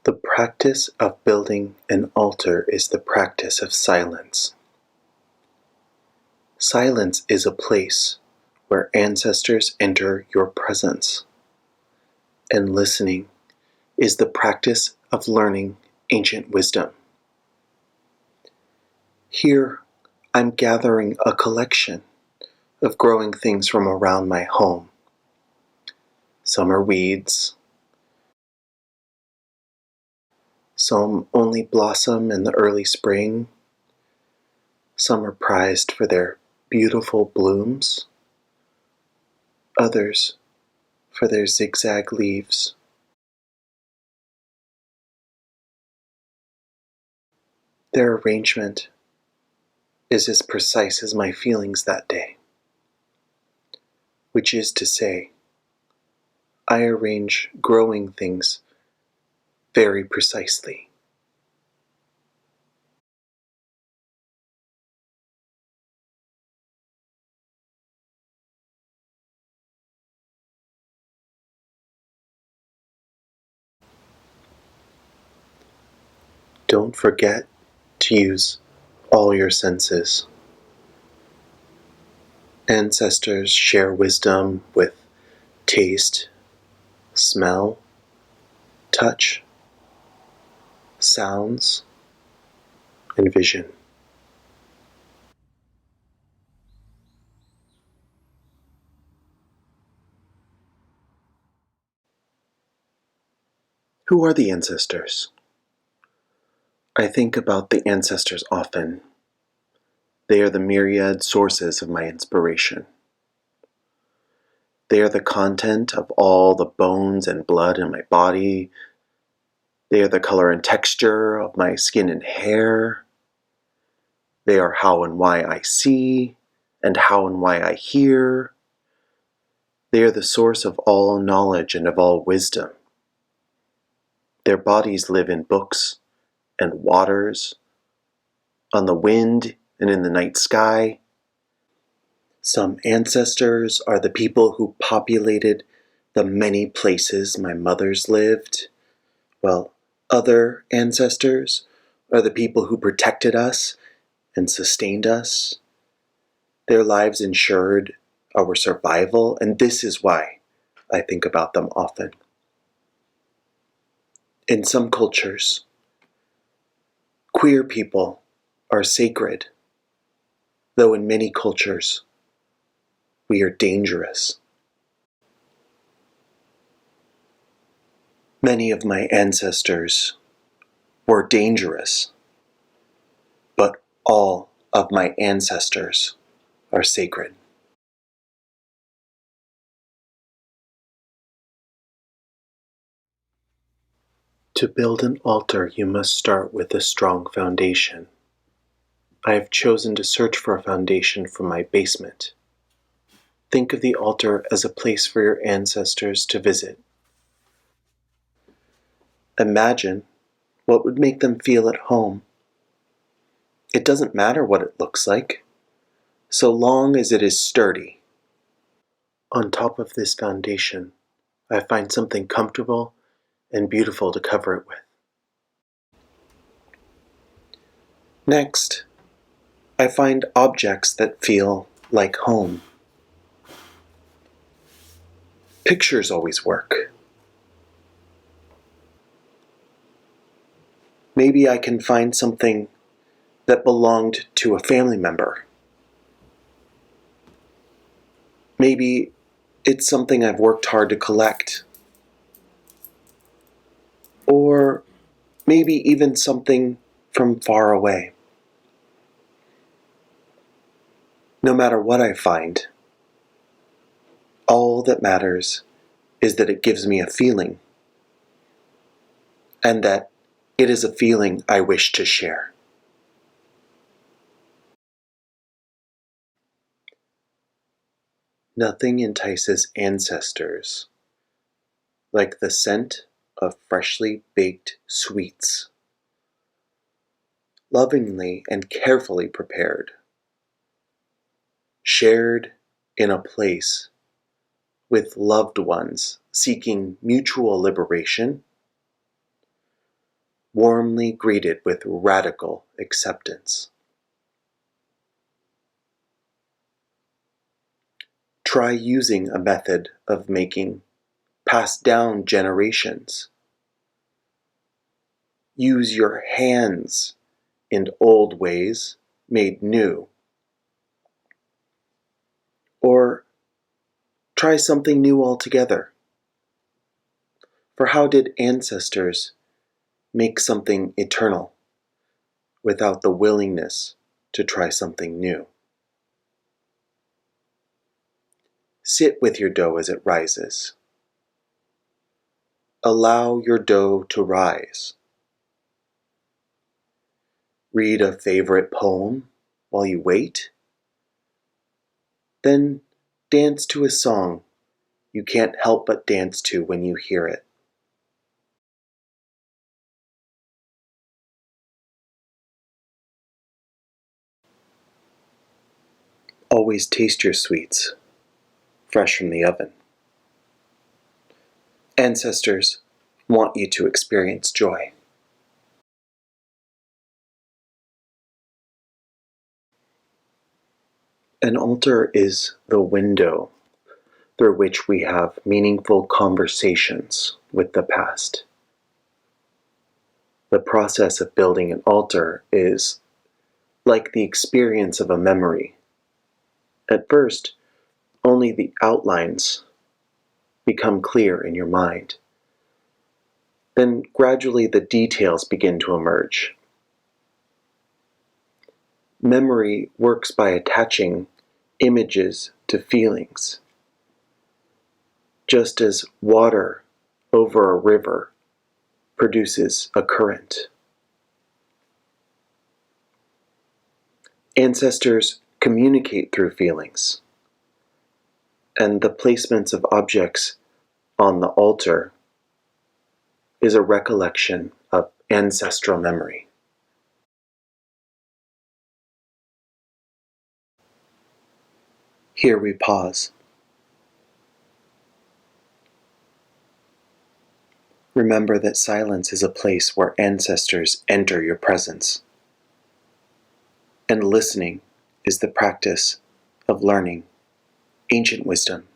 The practice of building an altar is the practice of silence. Silence is a place where ancestors enter your presence, and listening is the practice of learning ancient wisdom. Here, I'm gathering a collection of growing things from around my home. Some are weeds. Some only blossom in the early spring. Some are prized for their beautiful blooms. Others for their zigzag leaves. Their arrangement is as precise as my feelings that day, which is to say, I arrange growing things very precisely. Don't forget to use all your senses. Ancestors share wisdom with taste, smell, touch, sounds, and vision. Who are the ancestors? I think about the ancestors often. They are the myriad sources of my inspiration. They are the content of all the bones and blood in my body. They are the color and texture of my skin and hair. They are how and why I see and how and why I hear. They are the source of all knowledge and of all wisdom. Their bodies live in books and waters, on the wind and in the night sky. Some ancestors are the people who populated the many places my mothers lived, while other ancestors are the people who protected us and sustained us. Their lives ensured our survival, and this is why I think about them often. In some cultures, queer people are sacred, though in many cultures, we are dangerous. Many of my ancestors were dangerous, but all of my ancestors are sacred. To build an altar, you must start with a strong foundation. I have chosen to search for a foundation for my basement. Think of the altar as a place for your ancestors to visit. Imagine what would make them feel at home. It doesn't matter what it looks like, so long as it is sturdy. On top of this foundation, I find something comfortable and beautiful to cover it with. Next, I find objects that feel like home. Pictures always work. Maybe I can find something that belonged to a family member. Maybe it's something I've worked hard to collect. Or maybe even something from far away. No matter what I find, all that matters is that it gives me a feeling, and that it is a feeling I wish to share. Nothing entices ancestors like the scent of freshly baked sweets, lovingly and carefully prepared, shared in a place with loved ones seeking mutual liberation, warmly greeted with radical acceptance. Try using a method of making passed down generations. Use your hands in old ways made new. Or try something new altogether. For how did ancestors make something eternal without the willingness to try something new? Sit with your dough as it rises. Allow your dough to rise. Read a favorite poem while you wait. Then dance to a song you can't help but dance to when you hear it. Always taste your sweets, fresh from the oven. Ancestors want you to experience joy. An altar is the window through which we have meaningful conversations with the past. The process of building an altar is like the experience of a memory. At first, only the outlines become clear in your mind. Then gradually the details begin to emerge. Memory works by attaching images to feelings. Just as water over a river produces a current. Ancestors communicate through feelings, and the placements of objects on the altar is a recollection of ancestral memory. Here we pause. Remember that silence is a place where ancestors enter your presence, and listening is the practice of learning ancient wisdom.